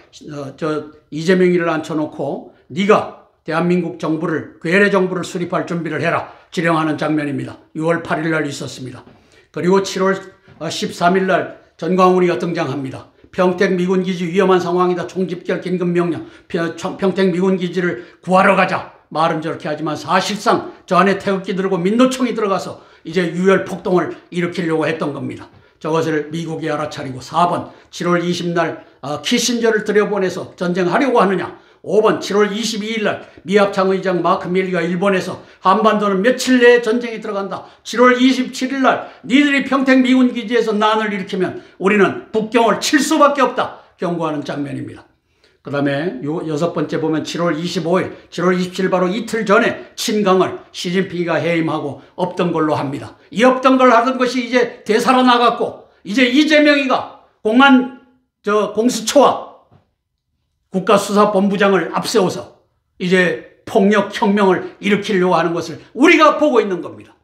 이재명이를 앉혀놓고 네가 대한민국 정부를 괴뢰 정부를 수립할 준비를 해라 지령하는 장면입니다. 6월 8일 날 있었습니다. 그리고 7월 13일 날 전광훈이가 등장합니다. 평택 미군기지 위험한 상황이다. 총집결 긴급명령. 평택 미군기지를 구하러 가자. 말은 저렇게 하지만 사실상 저 안에 태극기 들고 민노총이 들어가서 이제 유혈 폭동을 일으키려고 했던 겁니다. 저것을 미국이 알아차리고 4번 7월 20날 키신저를 들여보내서 전쟁하려고 하느냐. 5번 7월 22일 날 미합창 의장 마크 밀리가 일본에서 한반도는 며칠 내에 전쟁이 들어간다. 7월 27일 날 니들이 평택 미군기지에서 난을 일으키면 우리는 북경을 칠 수밖에 없다. 경고하는 장면입니다. 그 다음에 6번째 보면 7월 25일, 7월 27일 바로 이틀 전에 친강을 시진핑이가 해임하고 없던 걸로 합니다. 이 없던 걸 하던 것이 이제 되살아나갔고 이제 이재명이가 공수처와 국가수사본부장을 앞세워서 이제 폭력혁명을 일으키려고 하는 것을 우리가 보고 있는 겁니다.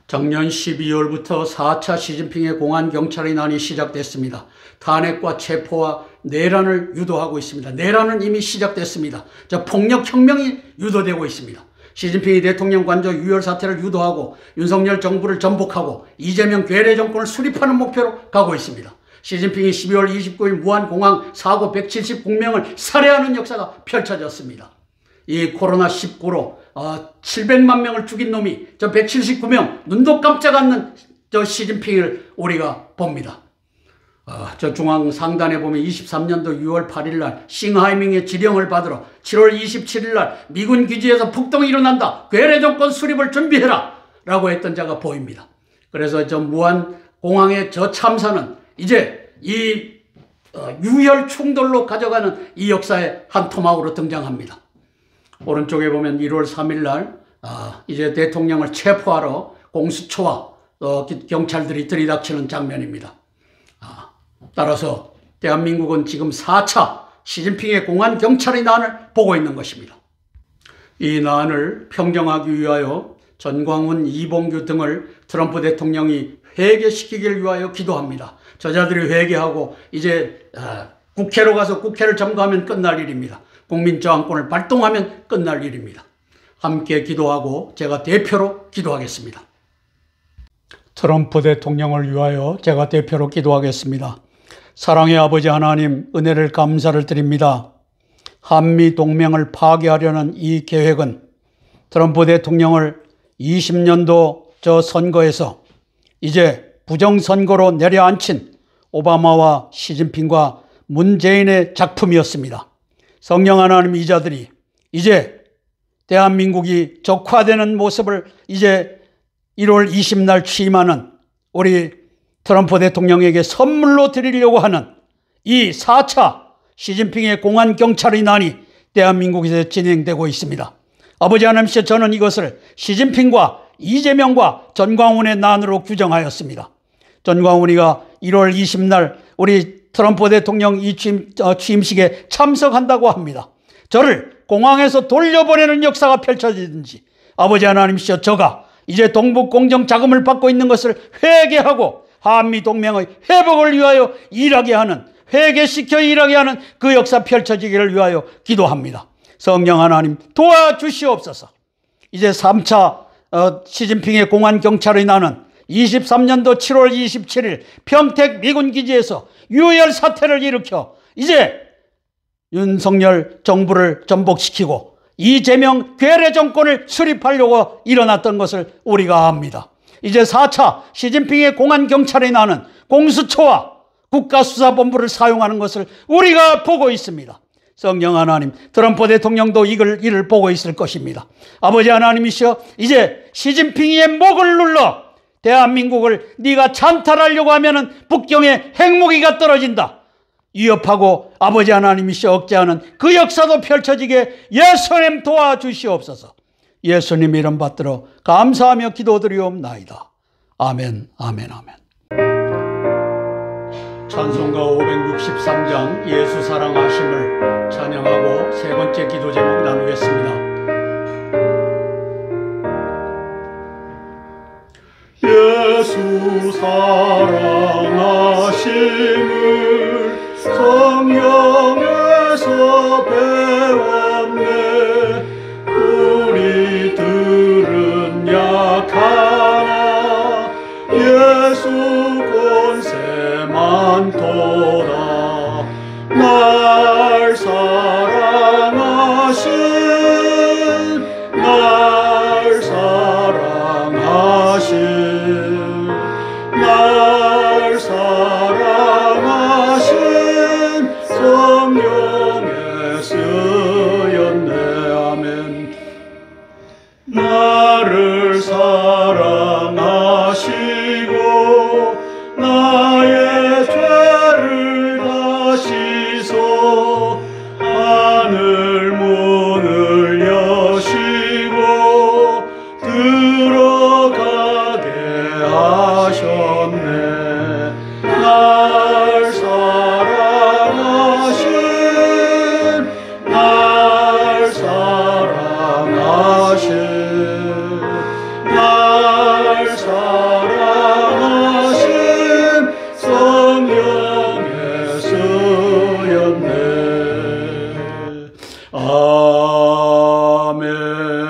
작년 12월부터 4차 시진핑의 공안경찰의 난이 시작됐습니다. 탄핵과 체포와 내란을 유도하고 있습니다. 내란은 이미 시작됐습니다. 폭력혁명이 유도되고 있습니다. 시진핑이 대통령 관저 유혈 사태를 유도하고 윤석열 정부를 전복하고 이재명 괴뢰 정권을 수립하는 목표로 가고 있습니다. 시진핑이 12월 29일 무안공항 사고 179명을 살해하는 역사가 펼쳐졌습니다. 이 코로나19로 700만 명을 죽인 놈이 저 179명 눈도 깜짝 않는 저 시진핑을 우리가 봅니다. 저 중앙 상단에 보면 23년도 6월 8일 날 싱하이밍의 지령을 받으러 7월 27일 날 미군 기지에서 폭동이 일어난다. 괴뢰 정권 수립을 준비해라. 라고 했던 자가 보입니다. 그래서 저 무안공항의 저 참사는 이제 이 유혈 충돌로 가져가는 이 역사의 한 토막으로 등장합니다. 오른쪽에 보면 1월 3일 날 이제 대통령을 체포하러 공수처와 경찰들이 들이닥치는 장면입니다. 따라서 대한민국은 지금 4차 시진핑의 공안 경찰의 난을 보고 있는 것입니다. 이 난을 평정하기 위하여 전광훈, 이봉규 등을 트럼프 대통령이 회개시키길 위하여 기도합니다. 저자들이 회개하고 이제 국회로 가서 국회를 점거하면 끝날 일입니다. 국민저항권을 발동하면 끝날 일입니다. 함께 기도하고 제가 대표로 기도하겠습니다. 트럼프 대통령을 위하여 제가 대표로 기도하겠습니다. 사랑의 아버지 하나님, 은혜를 감사를 드립니다. 한미 동맹을 파괴하려는 이 계획은 트럼프 대통령을 20년도 저 선거에서 이제 부정선거로 내려앉힌 오바마와 시진핑과 문재인의 작품이었습니다. 성령 하나님, 이 자들이 이제 대한민국이 적화되는 모습을 이제 1월 20날 취임하는 우리 트럼프 대통령에게 선물로 드리려고 하는 이 4차 시진핑의 공안 경찰의 난이 대한민국에서 진행되고 있습니다. 아버지 하나님께서 저는 이것을 시진핑과 이재명과 전광훈의 난으로 규정하였습니다. 전광훈이가 1월 20날 우리 트럼프 대통령 이 취임식에 참석한다고 합니다. 저를 공항에서 돌려보내는 역사가 펼쳐지든지 아버지 하나님이시여 저가 이제 동북공정 자금을 받고 있는 것을 회개하고 한미동맹의 회복을 위하여 일하게 하는, 회개시켜 일하게 하는 그 역사 펼쳐지기를 위하여 기도합니다. 성령 하나님 도와주시옵소서. 이제 3차 시진핑의 공안경찰의 난은 23년도 7월 27일 평택 미군기지에서 유혈 사태를 일으켜 이제 윤석열 정부를 전복시키고 이재명 괴뢰 정권을 수립하려고 일어났던 것을 우리가 압니다. 이제 4차 시진핑의 공안경찰의 난은 공수처와 국가수사본부를 사용하는 것을 우리가 보고 있습니다. 성령 하나님, 트럼프 대통령도 이를 보고 있을 것입니다. 아버지 하나님이시여 이제 시진핑의 목을 눌러 대한민국을 네가 찬탈하려고 하면은 북경에 핵무기가 떨어진다 위협하고 아버지 하나님이시여 억제하는 그 역사도 펼쳐지게 예수님 도와주시옵소서. 예수님 이름 받들어 감사하며 기도드리옵나이다. 아멘, 아멘, 아멘. 찬송가 563장 예수 사랑하심을 찬양하고 세 번째 기도 제목 나누겠습니다. 예수 사랑하심을 성령에서 배웠네. 우리들은 약하나 예수 권세 많도다. 날 사랑하신 날 사랑하신 성령의 쓰였네. 아멘. 나를 사랑하시고 나의 죄를 다시소 하늘 문을 여시고 들어가게 하셨네. 날 사랑하신 날 사랑하신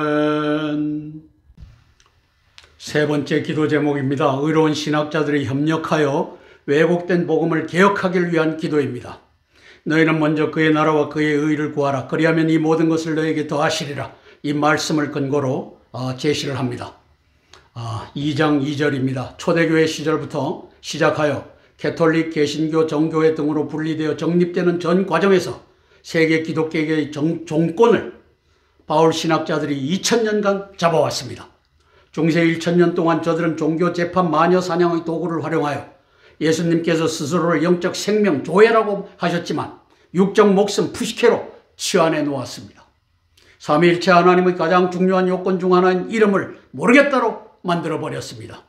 아멘. 세 번째 기도 제목입니다. 의로운 신학자들이 협력하여 왜곡된 복음을 개혁하기를 위한 기도입니다. 너희는 먼저 그의 나라와 그의 의를 구하라. 그리하면 이 모든 것을 너희에게 더하시리라. 이 말씀을 근거로 제시를 합니다. 2장 2절입니다. 초대교회 시절부터 시작하여 개톨릭, 개신교, 정교회 등으로 분리되어 정립되는 전 과정에서 세계 기독교계의 종권을 바울 신학자들이 2000년간 잡아왔습니다. 중세 1000년 동안 저들은 종교 재판 마녀 사냥의 도구를 활용하여 예수님께서 스스로를 영적 생명 조회라고 하셨지만 육적 목숨 푸시케로 치환해 놓았습니다. 삼위일체 하나님의 가장 중요한 요건 중 하나인 이름을 모르겠다로 만들어버렸습니다.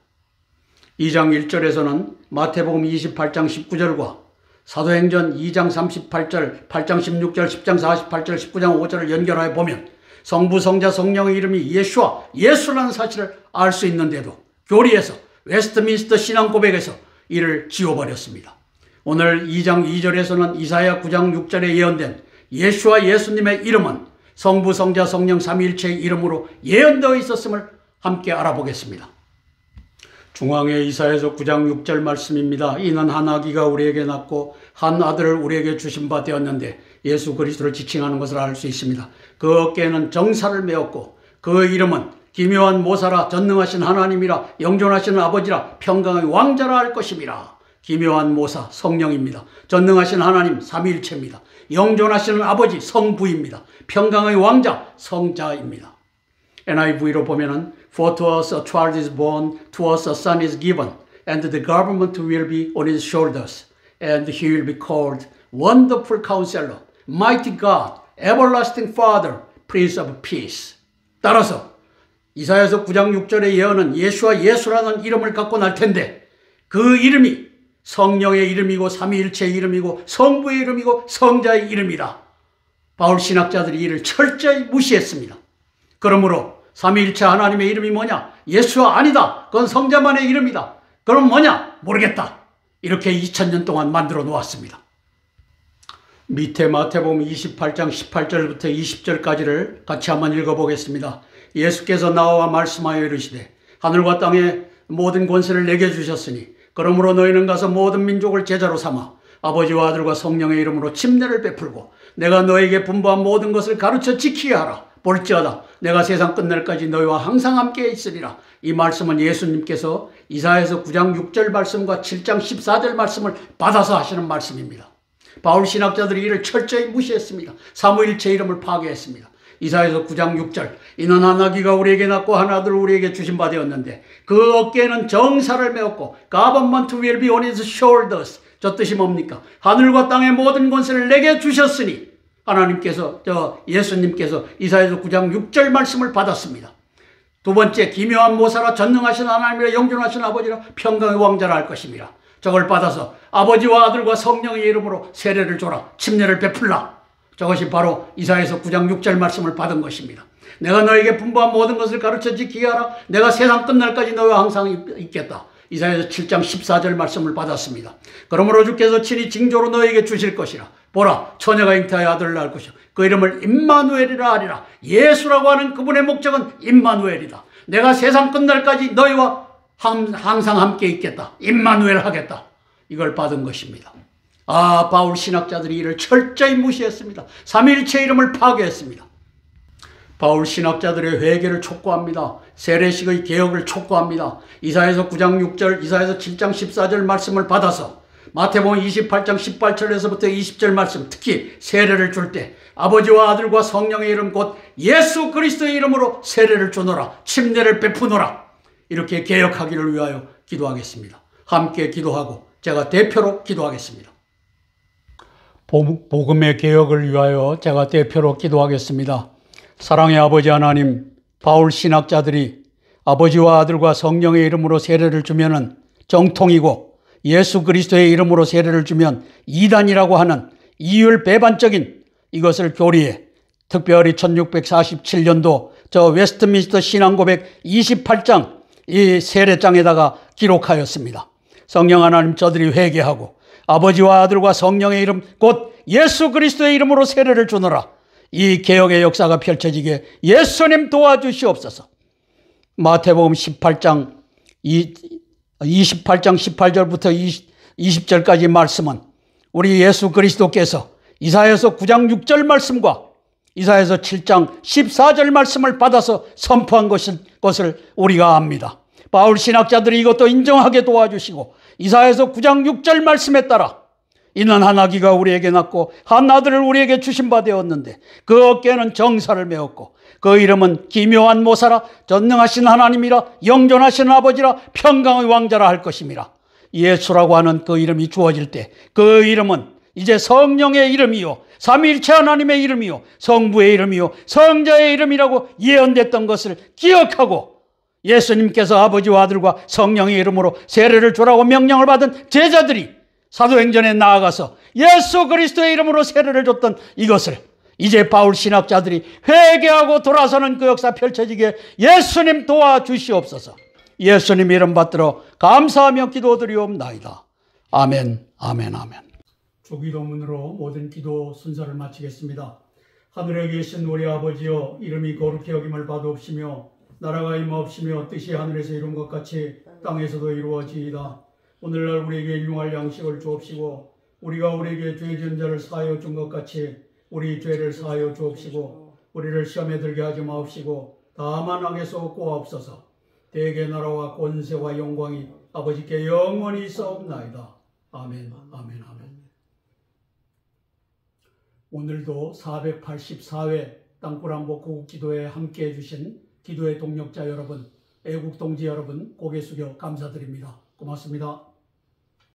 2장 1절에서는 마태복음 28장 19절과 사도행전 2장 38절, 8장 16절, 10장 48절, 19장 5절을 연결하여 보면 성부, 성자, 성령의 이름이 예수와 예수라는 사실을 알 수 있는데도 교리에서 웨스트민스터 신앙 고백에서 이를 지워버렸습니다. 오늘 2장 2절에서는 이사야 9장 6절에 예언된 예수와 예수님의 이름은 성부, 성자, 성령 삼위일체의 이름으로 예언되어 있었음을 함께 알아보겠습니다. 중앙에 이사야서 9장 6절 말씀입니다. 이는 한 아기가 우리에게 낳고 한 아들을 우리에게 주신 바 되었는데 예수 그리스도를 지칭하는 것을 알 수 있습니다. 그 어깨에는 정사를 메었고 그 이름은 기묘한 모사라, 전능하신 하나님이라, 영존하시는 아버지라, 평강의 왕자라 할 것입니다. 기묘한 모사 성령입니다. 전능하신 하나님 삼위일체입니다. 영존하시는 아버지 성부입니다. 평강의 왕자 성자입니다. NIV로 보면은 For to us a child is born, to us a son is given, and the government will be on his shoulders, and he will be called Wonderful Counselor, Mighty God, Everlasting Father, Prince of Peace. 따라서 이사야서 9장 6절의 예언은 예수와 예수라는 이름을 갖고 날 텐데 그 이름이 성령의 이름이고 삼위일체의 이름이고 성부의 이름이고 성자의 이름이다. 바울 신학자들이 이를 철저히 무시했습니다. 그러므로 삼위일체 하나님의 이름이 뭐냐? 예수가 아니다. 그건 성자만의 이름이다. 그럼 뭐냐? 모르겠다. 이렇게 2000년 동안 만들어 놓았습니다. 밑에 마태복음 28장 18절부터 20절까지를 같이 한번 읽어보겠습니다. 예수께서 나와 말씀하여 이르시되 하늘과 땅의 모든 권세를 내게 주셨으니 그러므로 너희는 가서 모든 민족을 제자로 삼아 아버지와 아들과 성령의 이름으로 침례를 베풀고 내가 너에게 분부한 모든 것을 가르쳐 지키게 하라. 볼지어다 내가 세상 끝날까지 너희와 항상 함께 있으리라. 이 말씀은 예수님께서 이사야서 9장 6절 말씀과 7장 14절 말씀을 받아서 하시는 말씀입니다. 바울 신학자들이 이를 철저히 무시했습니다. 삼위일체 이름을 파괴했습니다. 이사야서 9장 6절 이는 한 아기가 우리에게 낳고 한 아들을 우리에게 주신 바 되었는데 그 어깨에는 정사를 메었고 government will be on his shoulders. 저 뜻이 뭡니까? 하늘과 땅의 모든 권세를 내게 주셨으니 하나님께서 예수님께서 이사야서 9장 6절 말씀을 받았습니다. 두 번째 기묘한 모사라, 전능하신 하나님이라, 영존하신 아버지라, 평강의 왕자라 할 것입니다. 저걸 받아서 아버지와 아들과 성령의 이름으로 세례를 줘라, 침례를 베풀라. 저것이 바로 이사야서 9장 6절 말씀을 받은 것입니다. 내가 너에게 분부한 모든 것을 가르쳐 지키게 하라. 내가 세상 끝날까지 너와 항상 있겠다. 이사야서 7장 14절 말씀을 받았습니다. 그러므로 주께서 친히 징조로 너에게 주실 것이라. 보라, 처녀가 잉태하여 아들을 낳을 것이요 그 이름을 임마누엘이라 하리라. 예수라고 하는 그분의 목적은 임마누엘이다. 내가 세상 끝날까지 너희와 항상 함께 있겠다. 임마누엘 하겠다. 이걸 받은 것입니다. 바울 신학자들이 이를 철저히 무시했습니다. 삼위일체 이름을 파괴했습니다. 바울 신학자들의 회개를 촉구합니다. 세례식의 개혁을 촉구합니다. 이사야서 9장 6절, 이사야서 7장 14절 말씀을 받아서 마태복음 28장 18절에서부터 20절 말씀, 특히 세례를 줄 때 아버지와 아들과 성령의 이름 곧 예수 그리스도의 이름으로 세례를 주노라, 침례를 베푸노라. 이렇게 개혁하기를 위하여 기도하겠습니다. 함께 기도하고 제가 대표로 기도하겠습니다. 복음의 개혁을 위하여 제가 대표로 기도하겠습니다. 사랑의 아버지 하나님, 바울 신학자들이 아버지와 아들과 성령의 이름으로 세례를 주면은 정통이고 예수 그리스도의 이름으로 세례를 주면 이단이라고 하는 이율 배반적인 이것을 교리에 특별히 1647년도 저 웨스트민스터 신앙고백 28장 이 세례장에다가 기록하였습니다. 성령 하나님, 저들이 회개하고 아버지와 아들과 성령의 이름 곧 예수 그리스도의 이름으로 세례를 주노라. 이 개혁의 역사가 펼쳐지게 예수님 도와주시옵소서. 마태복음 18장 18절부터 20절까지 말씀은 우리 예수 그리스도께서 이사야서 9장 6절 말씀과 이사야서 7장 14절 말씀을 받아서 선포한 것을 우리가 압니다. 바울 신학자들이 이것도 인정하게 도와주시고 이사야서 9장 6절 말씀에 따라 이는 한 아기가 우리에게 낳고 한 아들을 우리에게 주신 바 되었는데 그 어깨에는 정사를 메었고 그 이름은 기묘한 모사라 전능하신 하나님이라 영존하신 아버지라 평강의 왕자라 할 것임이라. 예수라고 하는 그 이름이 주어질 때 그 이름은 이제 성령의 이름이요 삼위일체 하나님의 이름이요 성부의 이름이요 성자의 이름이라고 예언됐던 것을 기억하고 예수님께서 아버지와 아들과 성령의 이름으로 세례를 주라고 명령을 받은 제자들이 사도행전에 나아가서 예수 그리스도의 이름으로 세례를 줬던 이것을 이제 바울 신학자들이 회개하고 돌아서는 그 역사 펼쳐지게 예수님 도와주시옵소서. 예수님 이름 받들어 감사하며 기도드리옵나이다. 아멘, 아멘, 아멘. 주기도문으로 모든 기도 순서를 마치겠습니다. 하늘에 계신 우리 아버지여, 이름이 거룩히 여김을 받으옵시며 나라가 임하옵시며 뜻이 하늘에서 이룬 것 같이 땅에서도 이루어지이다. 오늘날 우리에게 일용할 양식을 주옵시고 우리가 우리에게 죄 지은 자를 사하여 준 것 같이 우리 죄를 사하여 주옵시고 우리를 시험에 들게 하지 마옵시고 다만 악에서 구하옵소서. 대개 나라와 권세와 영광이 아버지께 영원히 있사옵나이다. 아멘, 아멘, 아멘. 오늘도 484회 땅굴한복 구국기도에 함께해 주신 기도의 동력자 여러분, 애국동지 여러분 고개 숙여 감사드립니다. 고맙습니다.